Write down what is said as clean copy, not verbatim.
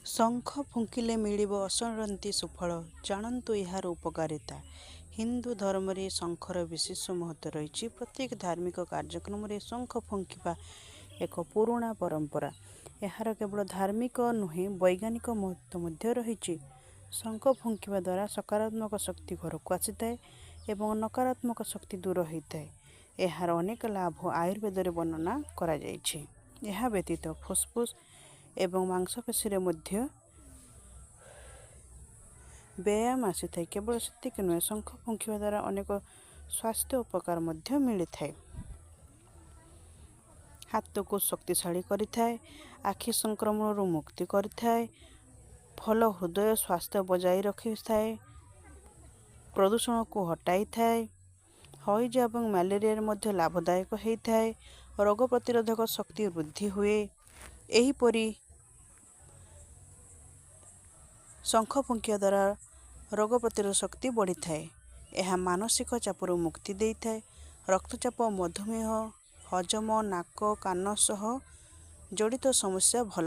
ଶଙ୍ଖ ଫୁଙ୍କିଲେ ମିଳିବ ଅସରନ୍ତି ସୁଫଳ। ଜାଣନ୍ତୁ ଏହାର ଉପକାରିତା। ହିନ୍ଦୁ ଧର୍ମରେ ଶଙ୍ଖର ବିଶେଷ ମହତ୍ତ୍ୱ ରହିଛି। ପ୍ରତ୍ୟେକ ଧାର୍ମିକ କାର୍ଯ୍ୟକ୍ରମରେ ଶଙ୍ଖ ଫୁଙ୍କିବା ଏକ ପୁରୁଣା ପରମ୍ପରା। ଏହାର କେବଳ ଧାର୍ମିକ ନୁହେଁ, ବୈଜ୍ଞାନିକ ମହତ୍ତ୍ୱ ମଧ୍ୟ ରହିଛି। ଶଙ୍ଖ ଫୁଙ୍କିବା ଦ୍ୱାରା ସକାରାତ୍ମକ ଶକ୍ତି ଘରକୁ ଆସିଥାଏ ଏବଂ ନକାରାତ୍ମକ ଶକ୍ତି ଦୂର ହୋଇଥାଏ। ଏହାର ଅନେକ ଲାଭ ଆୟୁର୍ବେଦରେ ବର୍ଣ୍ଣନା କରାଯାଇଛି। ଏହା ବ୍ୟତୀତ ଫୁସ୍ଫୁସ୍ ଏବଂ ମାଂସପେଶୀରେ ମଧ୍ୟ ବ୍ୟାୟାମ ଆସିଥାଏ। କେବଳ ସେତିକି ନୁହେଁ, ଶଙ୍ଖ ଫୁଙ୍କିବା ଦ୍ୱାରା ଅନେକ ସ୍ୱାସ୍ଥ୍ୟ ଉପକାର ମଧ୍ୟ ମିଳିଥାଏ। ହାତକୁ ଶକ୍ତିଶାଳୀ କରିଥାଏ, ଆଖି ସଂକ୍ରମଣରୁ ମୁକ୍ତି କରିଥାଏ, ଭଲ ହୃଦୟ ସ୍ୱାସ୍ଥ୍ୟ ବଜାୟ ରଖିଥାଏ, ପ୍ରଦୂଷଣକୁ ହଟାଇଥାଏ, ହଇଜା ଏବଂ ମ୍ୟାଲେରିଆରେ ମଧ୍ୟ ଲାଭଦାୟକ ହୋଇଥାଏ, ରୋଗ ପ୍ରତିରୋଧକ ଶକ୍ତି ବୃଦ୍ଧି ହୁଏ। ଏହିପରି ଶଙ୍ଖ ଫୁଙ୍କିବା ଦ୍ୱାରା ରୋଗ ପ୍ରତିରୋଧ ଶକ୍ତି ବଢ଼ିଥାଏ। ଏହା ମାନସିକ ଚାପରୁ ମୁକ୍ତି ଦେଇଥାଏ। ରକ୍ତଚାପ, ମଧୁମେହ, ହଜମ, ନାକ କାନ ସହ ଜଡ଼ିତ ସମସ୍ୟା ଭଲ